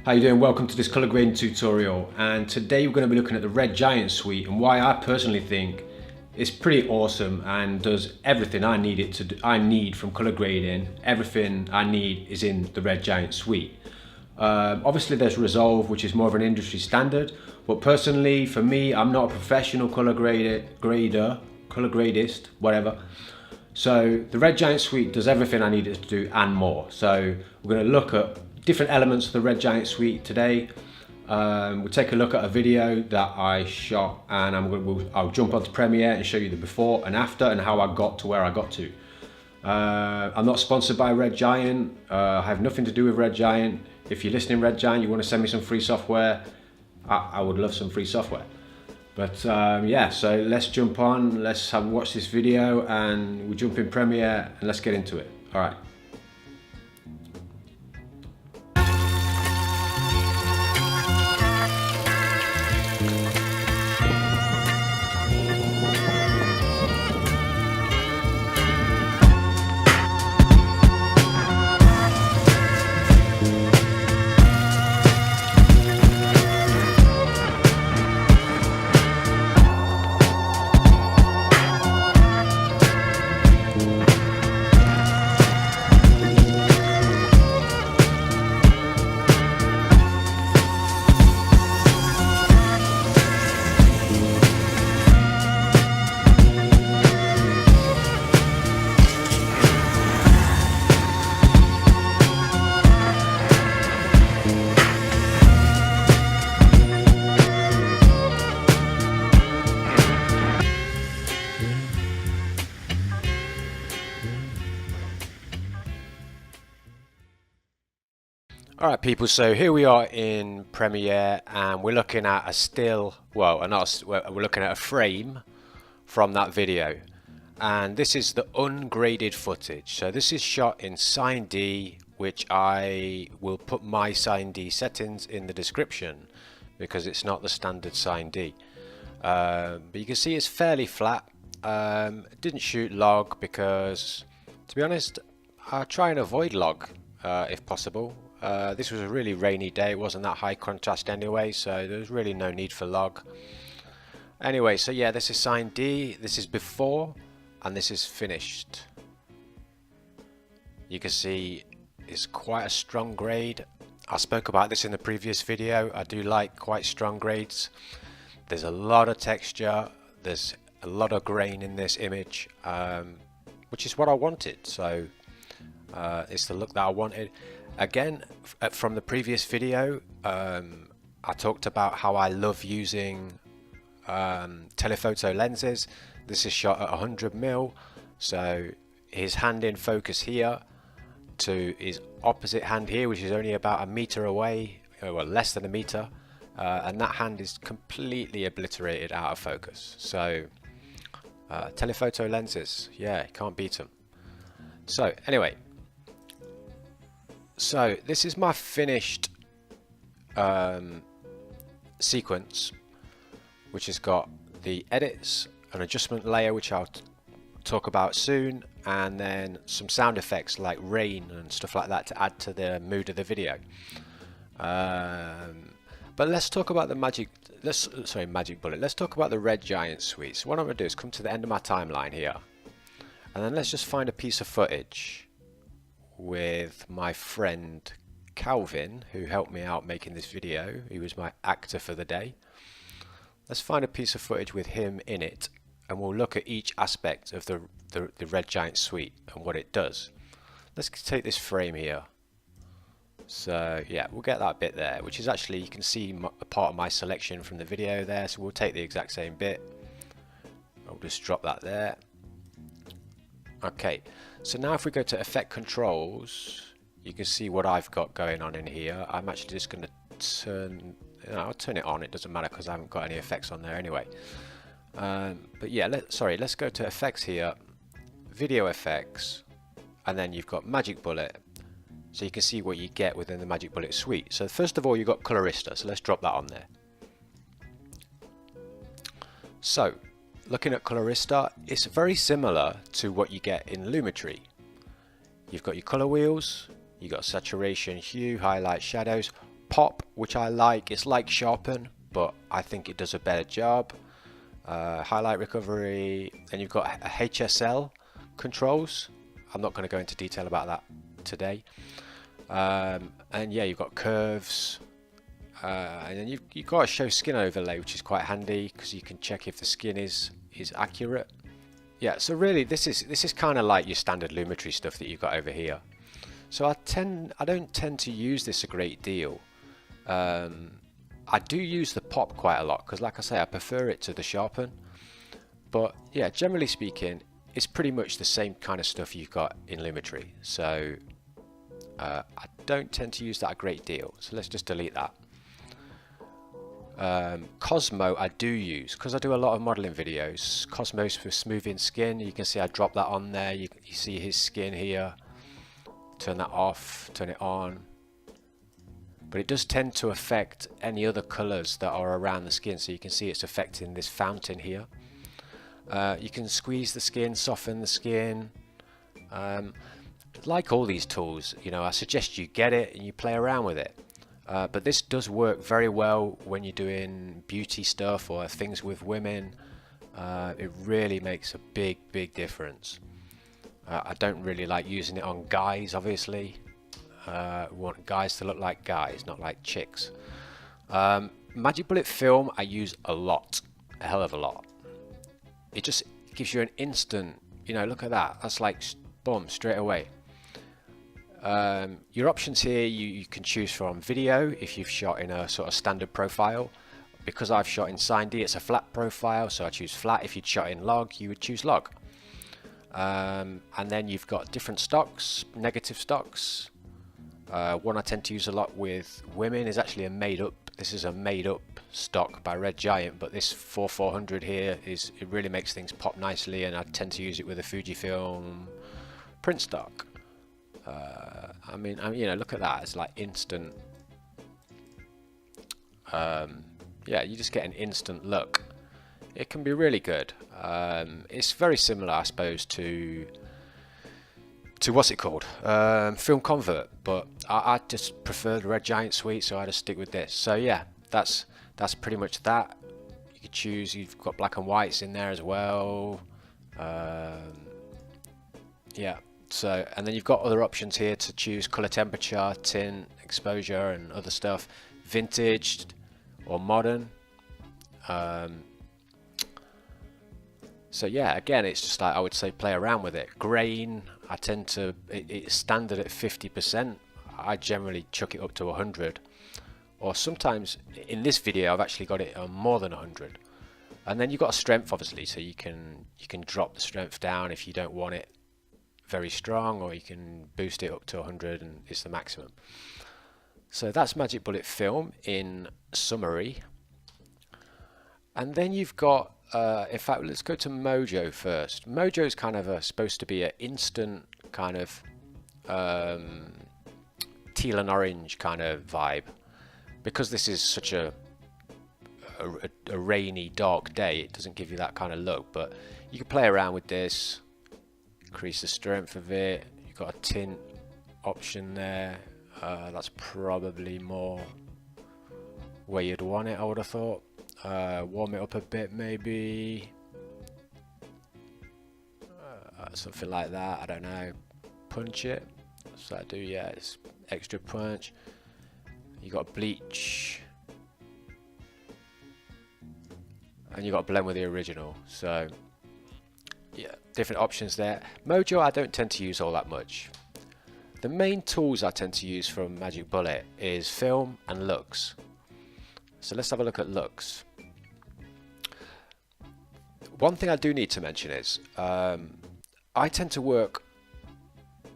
How you doing? Welcome to this color grading tutorial, and today we're going to be looking at the Red Giant suite and why I personally think it's pretty awesome and does everything I need it to do. I need from color grading. Everything I need is in the Red Giant suite. Obviously there's Resolve, which is more of an industry standard, but personally for me, I'm not a professional color gradist, whatever. So the Red Giant suite does everything I need it to do and more. So we're going to look at different elements of the Red Giant suite today. We'll take a look at a video that I shot, and I'll jump onto Premiere and show you the before and after and how I got to where I got to. I'm not sponsored by Red Giant. I have nothing to do with Red Giant. If you're listening, Red Giant, you want to send me some free software, I would love some free software. But yeah, so let's jump on, let's watch this video, and we'll jump in Premiere and let's get into it. All right. Alright people, so here we are in Premiere and we're looking at a still, well, we're looking at a frame from that video, and this is the ungraded footage. So this is shot in Cine D, which I will put my Cine D settings in the description because it's not the standard Cine D. But you can see it's fairly flat. Didn't shoot log because, to be honest, I try and avoid log if possible. This was a really rainy day, it wasn't that high contrast anyway, so there's really no need for log. Anyway, so yeah, this is Cine D, this is before, and this is finished. You can see it's quite a strong grade. I spoke about this in the previous video. I do like quite strong grades. There's a lot of texture, there's a lot of grain in this image, which is what I wanted. So it's the look that I wanted. Again, from the previous video, I talked about how I love using telephoto lenses. This is shot at 100mm, so his hand in focus here to his opposite hand here, which is only about a meter away, well, less than a meter, and that hand is completely obliterated out of focus. So telephoto lenses, yeah, can't beat them. So anyway, so this is my finished sequence, which has got the edits, an adjustment layer, which I'll talk about soon, and then some sound effects like rain and stuff like that to add to the mood of the video. But let's talk about the magic bullet. Let's talk about the Red Giant suite. So what I'm going to do is come to the end of my timeline here, and then let's just find a piece of footage with my friend Calvin, who helped me out making this video. He was my actor for the day. Let's find a piece of footage with him in it, and we'll look at each aspect of the Red Giant suite and what it does. Let's take this frame here. So yeah, we'll get that bit there, which is actually, you can see a part of my selection from the video there, so we'll take the exact same bit. I'll just drop that there. Okay, so now if we go to effect controls, you can see what I've got going on in here. I'm actually just going to turn, I'll turn it on, it doesn't matter because I haven't got any effects on there anyway. But yeah, let's go to effects here, video effects, and then you've got Magic Bullet, so you can see what you get within the Magic Bullet suite. So first of all, you've got Colorista, so let's drop that on there. So looking at Colorista, it's very similar to what you get in Lumetri. You've got your color wheels, you've got saturation, hue, highlight, shadows, pop, which I like. It's like sharpen, but I think it does a better job. Highlight recovery, and you've got a HSL controls. I'm not going to go into detail about that today. And yeah, you've got curves, and then you've got a show skin overlay, which is quite handy because you can check if the skin is accurate. Yeah, so really this is kind of like your standard Lumetri stuff that you've got over here. So I don't tend to use this a great deal. I do use the pop quite a lot because, like I say, I prefer it to the sharpen. But yeah, generally speaking, it's pretty much the same kind of stuff you've got in Lumetri. So I don't tend to use that a great deal. So let's just delete that. Cosmo I do use because I do a lot of modeling videos. Cosmo's for smoothing skin. You can see I drop that on there. You see his skin here. Turn that off, turn it on. But it does tend to affect any other colors that are around the skin. So you can see it's affecting this fountain here. You can squeeze the skin, soften the skin. Like all these tools, you know, I suggest you get it and you play around with it. But this does work very well when you're doing beauty stuff or things with women. It really makes a big difference. I don't really like using it on guys, obviously. We want guys to look like guys, not like chicks. Magic Bullet film I use a lot, a hell of a lot. It just gives you an instant, you know, look at that. That's like, boom, straight away. Your options here, you can choose from video if you've shot in a sort of standard profile. Because I've shot in Cine D, it's a flat profile, so I choose flat. If you'd shot in log, you would choose log. And then you've got different stocks, negative stocks. One I tend to use a lot with women is actually a made up. This is a made up stock by Red Giant, but this 4400 here it really makes things pop nicely, and I tend to use it with a Fujifilm print stock. I mean, you know, look at that. It's like instant. Yeah, you just get an instant look. It can be really good. It's very similar, I suppose, to what's it called, Film Convert, but I just prefer the Red Giant suite, so I just stick with this. So yeah, that's pretty much that. You could choose. You've got black and whites in there as well. Yeah. So, and then you've got other options here to choose color temperature, tint, exposure, and other stuff. Vintage or modern. So yeah, again, it's just like I would say play around with it. Grain, I tend to, it's standard at 50%. I generally chuck it up to 100. Or sometimes in this video I've actually got it on more than 100. And then you've got a strength, obviously, so you can drop the strength down if you don't want it very strong, or you can boost it up to 100 and it's the maximum. So that's Magic Bullet film in summary. And then you've got in fact, let's go to Mojo first. Mojo is kind of supposed to be an instant kind of teal and orange kind of vibe. Because this is such a rainy, dark day, it doesn't give you that kind of look. But you can play around with this, increase the strength of it. You've got a tint option there. That's probably more where you'd want it, I would have thought. Warm it up a bit, maybe. Something like that, I don't know. Punch it. So I do, yeah, it's extra punch. You got bleach. And you got to blend with the original. So yeah, different options there. Mojo I don't tend to use all that much. The main tools I tend to use from Magic Bullet is film and looks. So let's have a look at looks. One thing I do need to mention is I tend to work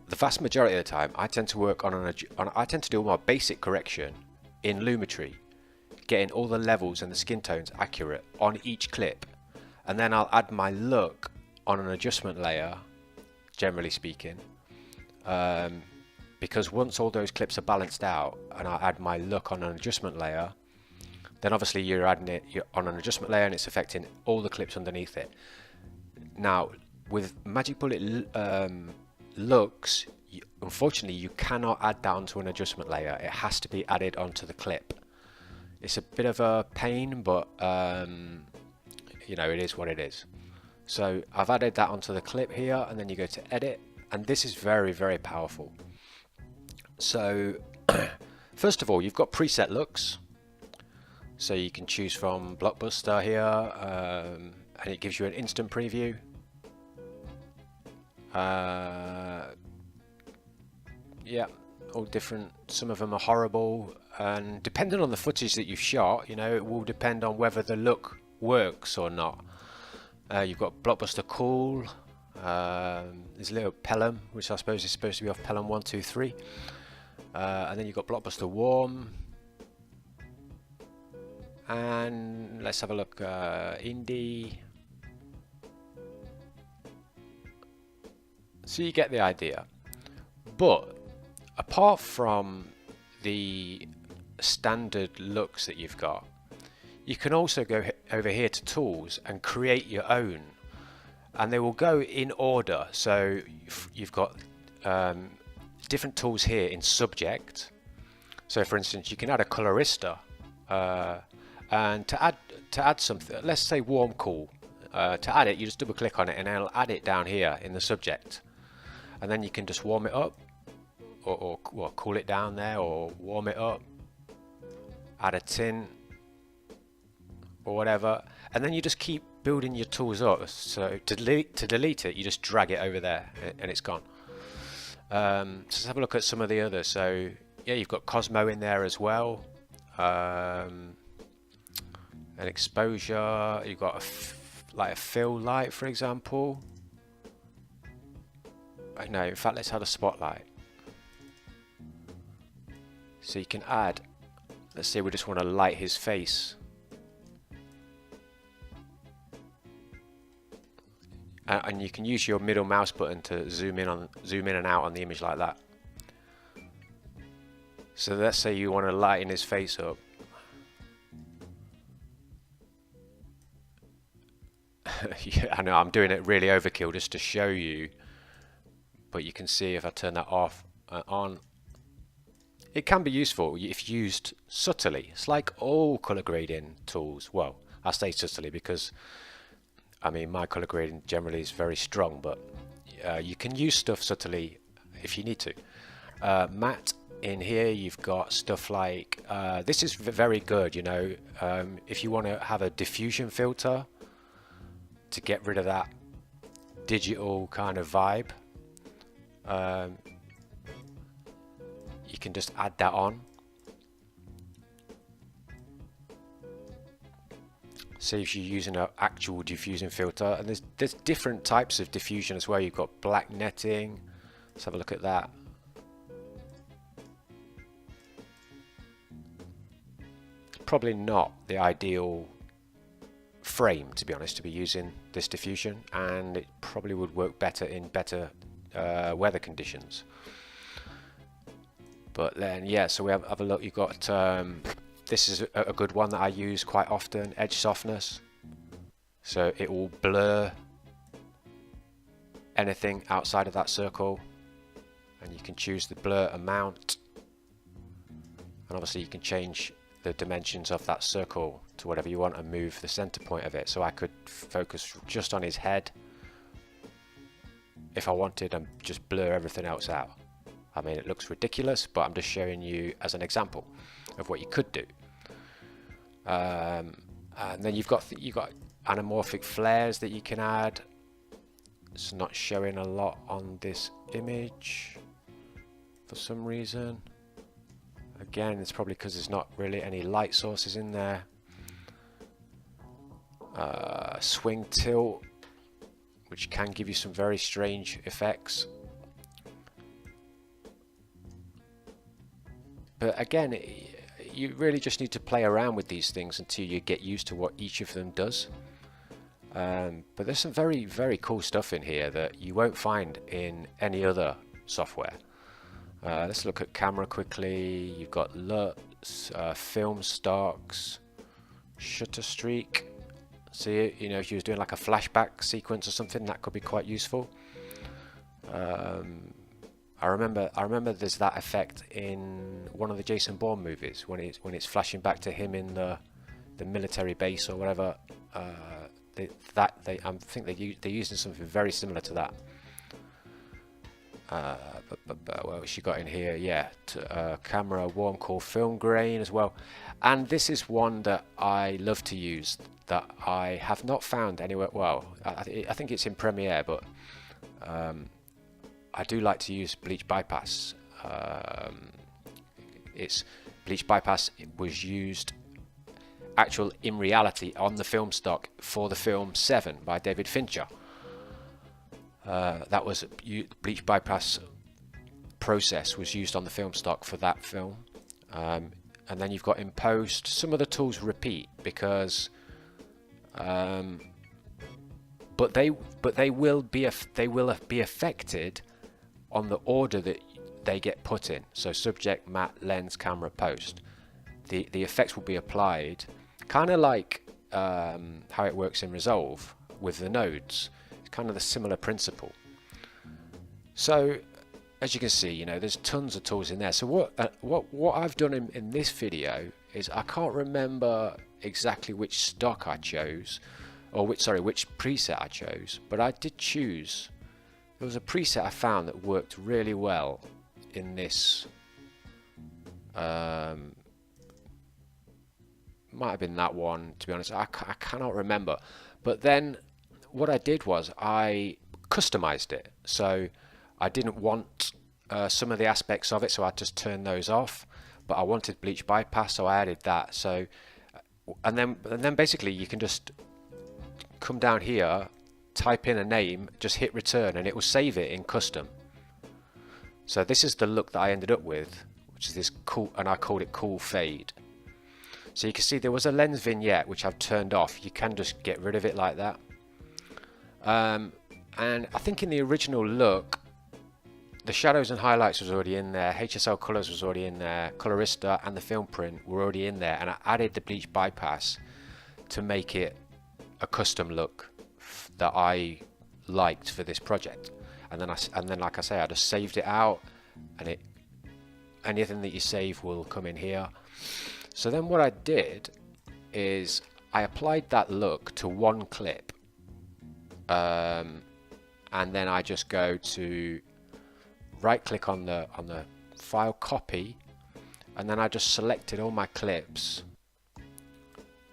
the vast majority of the time. I tend to work I tend to do my basic correction in Lumetri, getting all the levels and the skin tones accurate on each clip, and then I'll add my look on an adjustment layer, generally speaking, because once all those clips are balanced out and I add my look on an adjustment layer, then obviously you're adding it on an adjustment layer and it's affecting all the clips underneath it. Now with Magic Bullet looks, unfortunately you cannot add that onto an adjustment layer. It has to be added onto the clip. It's a bit of a pain, but you know, it is what it is. So I've added that onto the clip here, and then you go to edit, and this is very, very powerful. So first of all, you've got preset looks, so you can choose from Blockbuster here, and it gives you an instant preview. Yeah, all different. Some of them are horrible, and depending on the footage that you've shot, you know, it will depend on whether the look works or not. You've got Blockbuster Cool. There's a little Pelham, which I suppose is supposed to be off Pelham 123. And then you've got Blockbuster Warm. And let's have a look. Indie. So you get the idea. But apart from the standard looks that you've got, you can also go over here to tools and create your own, and they will go in order. So you've got different tools here in subject. So for instance, you can add a colorista, and to add something, let's say warm cool. To add it, you just double click on it and it'll add it down here in the subject, and then you can just warm it up, or cool it down there, or warm it up, add a tint or whatever, and then you just keep building your tools up. So to delete it, you just drag it over there and it's gone. So let's have a look at some of the others. So yeah, you've got Cosmo in there as well, an exposure, you've got like a fill light, for example. No, in fact, let's add a spotlight. So you can add, let's say we just want to light his face. And you can use your middle mouse button to zoom in and out on the image like that. So let's say you want to lighten his face up. Yeah, I know I'm doing it really overkill just to show you, but you can see if I turn that off and on, it can be useful if used subtly. It's like all color grading tools. Well, I say subtly because I mean, my color grading generally is very strong, but you can use stuff subtly if you need to. Matte, in here you've got stuff like, this is very good, you know, if you want to have a diffusion filter to get rid of that digital kind of vibe, you can just add that on. So if you're using an actual diffusion filter, and there's different types of diffusion as well. You've got black netting. Let's have a look at that. Probably not the ideal frame, to be honest, to be using this diffusion, and it probably would work better in better weather conditions. But then, yeah, so we have a look. You've got this is a good one that I use quite often, edge softness. So it will blur anything outside of that circle, and you can choose the blur amount, and obviously you can change the dimensions of that circle to whatever you want and move the center point of it. So I could focus just on his head if I wanted and just blur everything else out. I mean, it looks ridiculous, but I'm just showing you as an example of what you could do. And then you've got anamorphic flares that you can add. It's not showing a lot on this image for some reason. Again, it's probably because there's not really any light sources in there. Swing tilt, which can give you some very strange effects. But again, you really just need to play around with these things until you get used to what each of them does. But there's some very, very cool stuff in here that you won't find in any other software. Let's look at camera quickly. You've got LUTs, film stocks, shutter streak. So you know, if you was doing like a flashback sequence or something, that could be quite useful. I remember there's that effect in one of the Jason Bourne movies when it's flashing back to him in the military base or whatever. I think they're using something very similar to that. What has she got in here? Yeah, camera, warm, cool, film grain as well. And this is one that I love to use that I have not found anywhere. Well, I think it's in Premiere, but I do like to use bleach bypass. It's bleach bypass. It was used in reality on the film stock for the film Seven by David Fincher. That was bleach bypass process was used on the film stock for that film. And then you've got in post, some of the tools repeat because but they will be affected on the order that they get put in. So subject, matte, lens, camera, post. The effects will be applied kind of like how it works in Resolve with the nodes. It's kind of the similar principle. So as you can see, you know, there's tons of tools in there. So what I've done in this video is I can't remember exactly which stock I chose, or which preset I chose, but I did choose. There was a preset I found that worked really well in this. Might have been that one, to be honest. I cannot remember. But then what I did was I customized it. So I didn't want some of the aspects of it, so I just turned those off. But I wanted bleach bypass, so I added that. So and then basically you can just come down here, type in a name, just hit return, and it will save it in custom. So this is the look that I ended up with, which is this cool, and I called it cool fade. So you can see there was a lens vignette which I've turned off. You can just get rid of it like that. And I think in the original look, the shadows and highlights was already in there, HSL colors was already in there, Colorista and the film print were already in there, and I added the bleach bypass to make it a custom look that I liked for this project. And then like I say, I just saved it out, and anything that you save will come in here. So then what I did is I applied that look to one clip, and then I just go to right click on the file, copy, and then I just selected all my clips,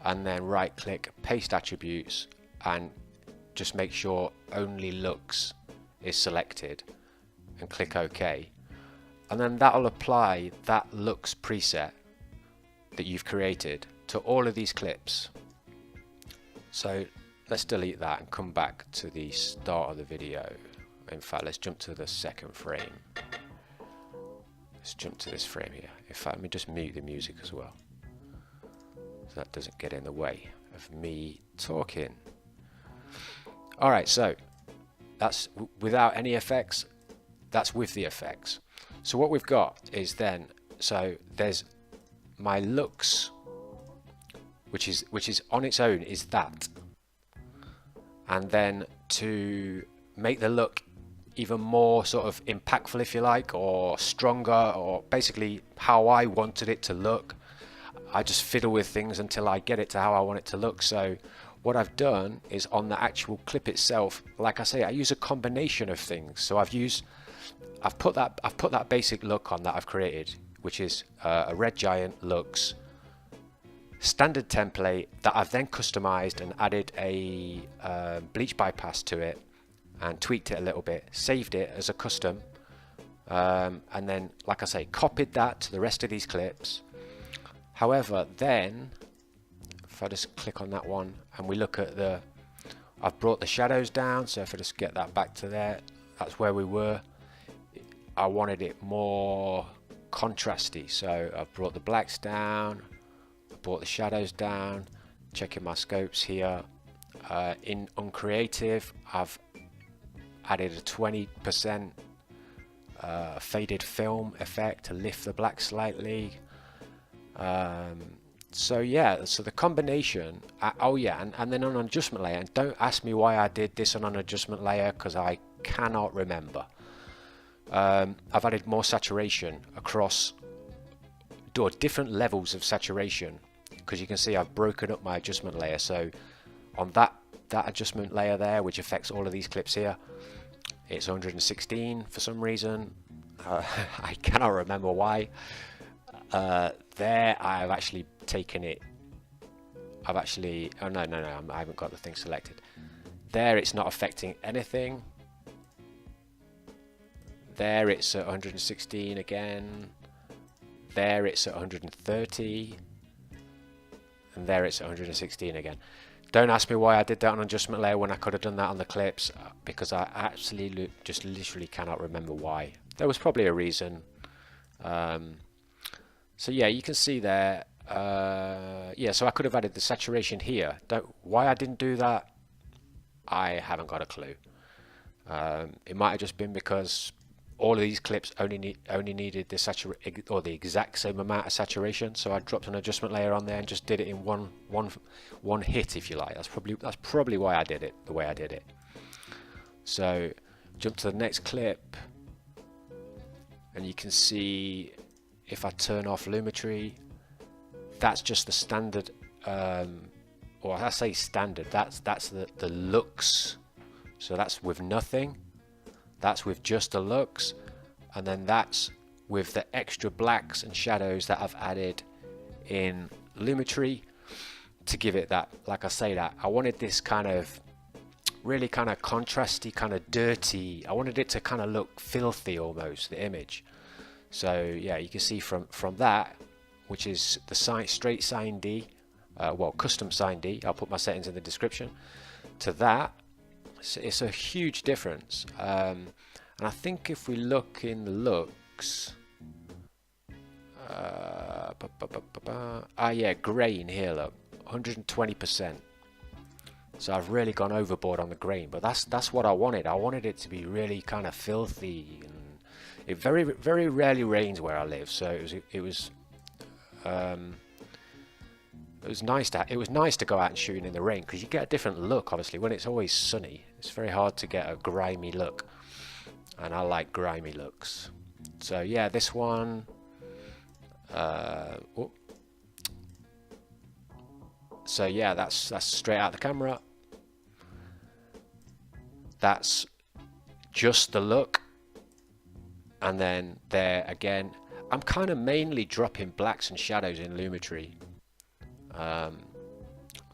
and then right click, paste attributes, and just make sure only looks is selected, and click OK, and then that'll apply that looks preset that you've created to all of these clips. So let's delete that and come back to the start of the video. In fact, let's jump to the second frame. Let's jump to this frame here. In fact, let me just mute the music as well, so that doesn't get in the way of me talking. Alright, so that's without any effects, that's with the effects. So what we've got is then, so there's my looks, which is on its own is that, and then to make the look even more sort of impactful, if you like, or stronger, or basically how I wanted it to look, I just fiddle with things until I get it to how I want it to look. So what I've done is on the actual clip itself, like I say, I use a combination of things. So I've put that basic look on that I've created, which is a red giant looks standard template that I've then customized and added a bleach bypass to it and tweaked it a little bit, saved it as a custom, and then, like I say, copied that to the rest of these clips. However, then if I just click on that one and we look at I've brought the shadows down, so if I just get that back to there, that's where we were. I wanted it more contrasty, so I've brought the blacks down, I brought the shadows down, checking my scopes here. In uncreative, I've added a 20% faded film effect to lift the black slightly. So yeah, so the combination, oh yeah, and then on an adjustment layer, and don't ask me why I did this on an adjustment layer, because I cannot remember. I've added more saturation across different levels of saturation, because you can see I've broken up my adjustment layer. So on that adjustment layer there, which affects all of these clips here, it's 116 for some reason. I cannot remember why. There I've actually taken it, oh no, I haven't got the thing selected. There it's not affecting anything. There it's at 116 again. There it's at 130. And there it's at 116 again. Don't ask me why I did that on adjustment layer when I could have done that on the clips, because I actually just literally cannot remember why. There was probably a reason. So yeah, you can see there. Yeah, so I could have added the saturation here. Why I didn't do that, I haven't got a clue. It might have just been because all of these clips only needed the exact same amount of saturation, so I dropped an adjustment layer on there and just did it in one hit, if you like. That's probably why I did it the way I did it. So jump to the next clip, and you can see if I turn off Lumetri, that's just the standard, or I say standard. That's the looks. So that's with nothing. That's with just the looks, and then that's with the extra blacks and shadows that I've added in Lumetri to give it that, like I say, that I wanted this kind of really kind of contrasty, kind of dirty. I wanted it to kind of look filthy almost, the image. So yeah, you can see from that, which is the straight Cine D, well, custom Cine D. I'll put my settings in the description. To that, it's a huge difference. And I think if we look in the looks, yeah, grain here, look, 120%. So I've really gone overboard on the grain, but that's what I wanted. I wanted it to be really kind of filthy, and it very rarely rains where I live, so it was nice to go out and shoot in the rain, because you get a different look. Obviously, when it's always sunny, it's very hard to get a grimy look, and I like grimy looks. So yeah, this one. So yeah, that's straight out the camera. That's just the look, and then there again, I'm kind of mainly dropping blacks and shadows in Lumetri.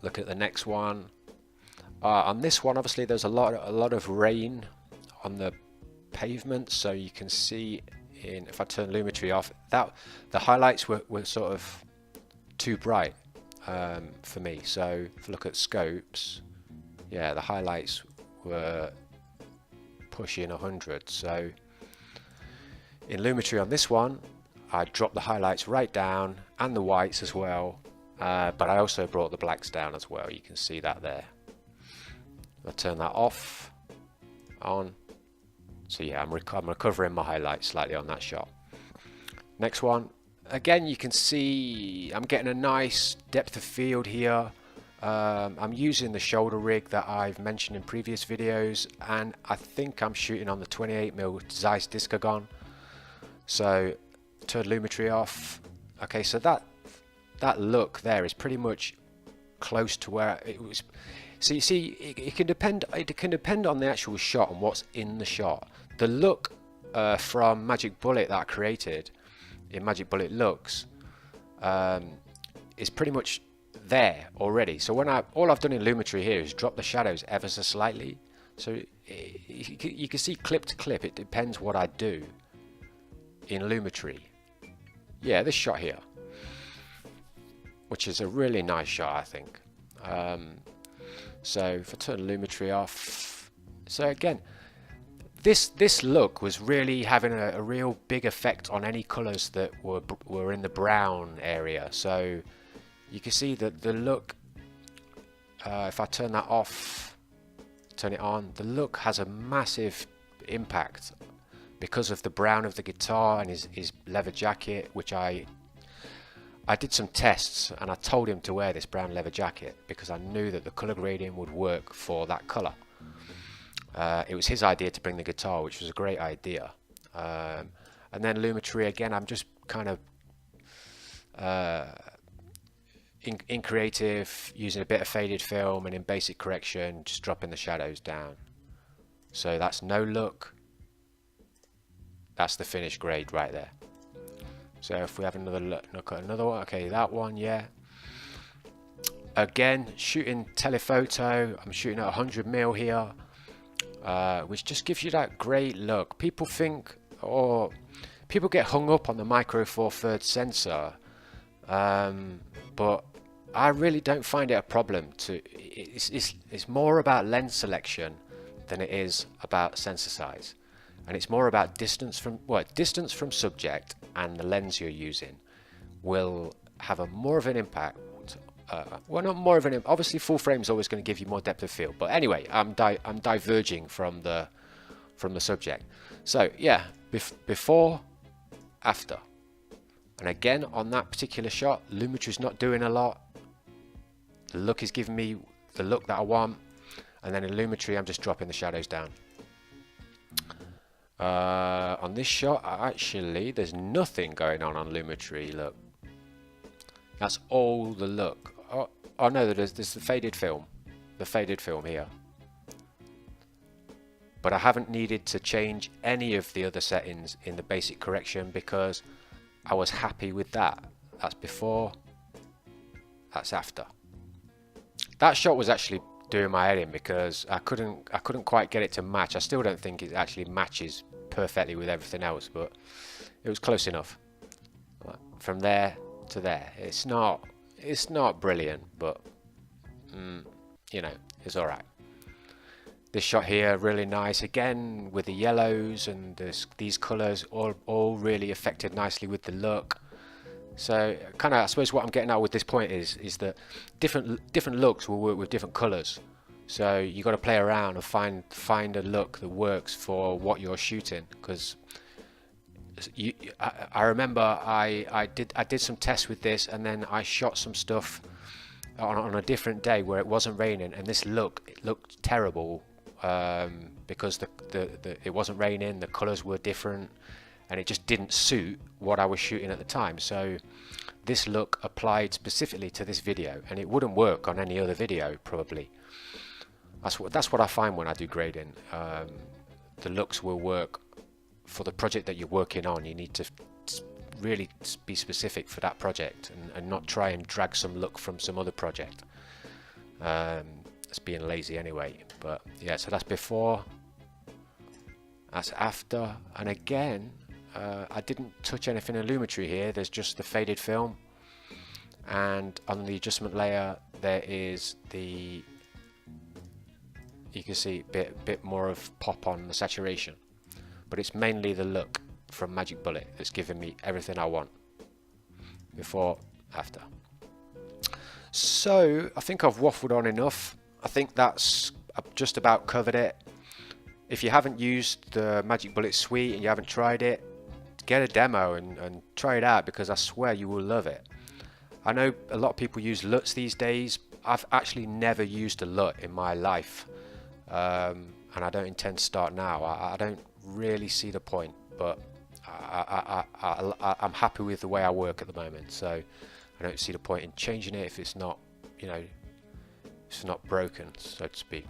Look at the next one. On this one, obviously, there's a lot of rain on the pavement, so you can see if I turn Lumetri off, that the highlights were sort of too bright for me. So if I look at scopes, yeah, the highlights were pushing 100. So in Lumetri on this one, I dropped the highlights right down and the whites as well, but I also brought the blacks down as well. You can see that there. I'll turn that off, on. So yeah, I'm recovering my highlights slightly on that shot. Next one, again, you can see I'm getting a nice depth of field here. I'm using the shoulder rig that I've mentioned in previous videos, and I think I'm shooting on the 28mm Zeiss Discagon. So turn Lumetri off. Okay, so that look there is pretty much close to where it was. So you see, it can depend on the actual shot and what's in the shot. The look from Magic Bullet that I created in Magic Bullet Looks is pretty much there already. So when all I've done in Lumetri here is drop the shadows ever so slightly. So you can see clip to clip, it depends what I do in Lumetri. Yeah, this shot here, which is a really nice shot, I think. So if I turn Lumetri off, so again, this look was really having a real big effect on any colours that were in the brown area. So you can see that the look, if I turn that off, turn it on, the look has a massive impact because of the brown of the guitar and his leather jacket, which I did some tests and I told him to wear this brown leather jacket because I knew that the colour grading would work for that colour. It was his idea to bring the guitar, which was a great idea. And then Lumetri again, I'm just kind of in creative, using a bit of faded film, and in basic correction, just dropping the shadows down. So that's no look. That's the finished grade right there. So if we have another look at another one, okay, that one, yeah. Again, shooting telephoto, I'm shooting at 100mm here, which just gives you that great look. People think, or people get hung up on the micro four thirds sensor, but I really don't find it a problem. It's more about lens selection than it is about sensor size. And it's more about distance from subject, and the lens you're using will have a more of an impact. Well, not more of an impact. Obviously, full frame is always going to give you more depth of field. But anyway, I'm diverging from the subject. So yeah, before, after, and again on that particular shot, Lumetri's not doing a lot. The look is giving me the look that I want, and then in Lumetri, I'm just dropping the shadows down. On this shot, actually, there's nothing going on Lumetri. Look, that's all the look. Oh no, there's the faded film, here. But I haven't needed to change any of the other settings in the basic correction because I was happy with that. That's before, that's after. That shot was actually doing my head in because I couldn't quite get it to match. I still don't think it actually matches perfectly with everything else, but it was close enough. From there to there, it's not brilliant, but you know, it's all right. This shot here, really nice again with the yellows, and these colors all really affected nicely with the look. So kind of, I suppose what I'm getting at with this point is that different looks will work with different colors. So you got to play around and find a look that works for what you're shooting. Because I remember I did some tests with this, and then I shot some stuff on a different day where it wasn't raining, and it looked terrible because it wasn't raining, the colors were different, and it just didn't suit what I was shooting at the time. So this look applied specifically to this video, and it wouldn't work on any other video probably. That's what I find when I do grading. The looks will work for the project that you're working on. You need to really be specific for that project, and not try and drag some look from some other project. It's being lazy anyway. But yeah, so that's before, that's after, and again, I didn't touch anything in Lumetri here. There's just the faded film, and on the adjustment layer there is you can see a bit more of pop on the saturation, but it's mainly the look from Magic Bullet that's giving me everything I want. Before, after. So I think I've waffled on enough. I think that's just about covered it. If you haven't used the Magic Bullet suite and you haven't tried it, get a demo and try it out, because I swear you will love it. I know a lot of people use LUTs these days. I've actually never used a LUT in my life, and I don't intend to start now. I don't really see the point, but I'm happy with the way I work at the moment, so I don't see the point in changing it if it's not, you know, it's not broken, so to speak.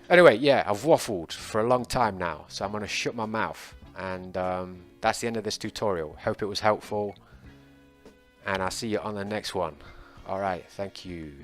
Anyway, yeah, I've waffled for a long time now, so I'm going to shut my mouth, and that's the end of this tutorial. Hope it was helpful, and I'll see you on the next one. Alright, thank you.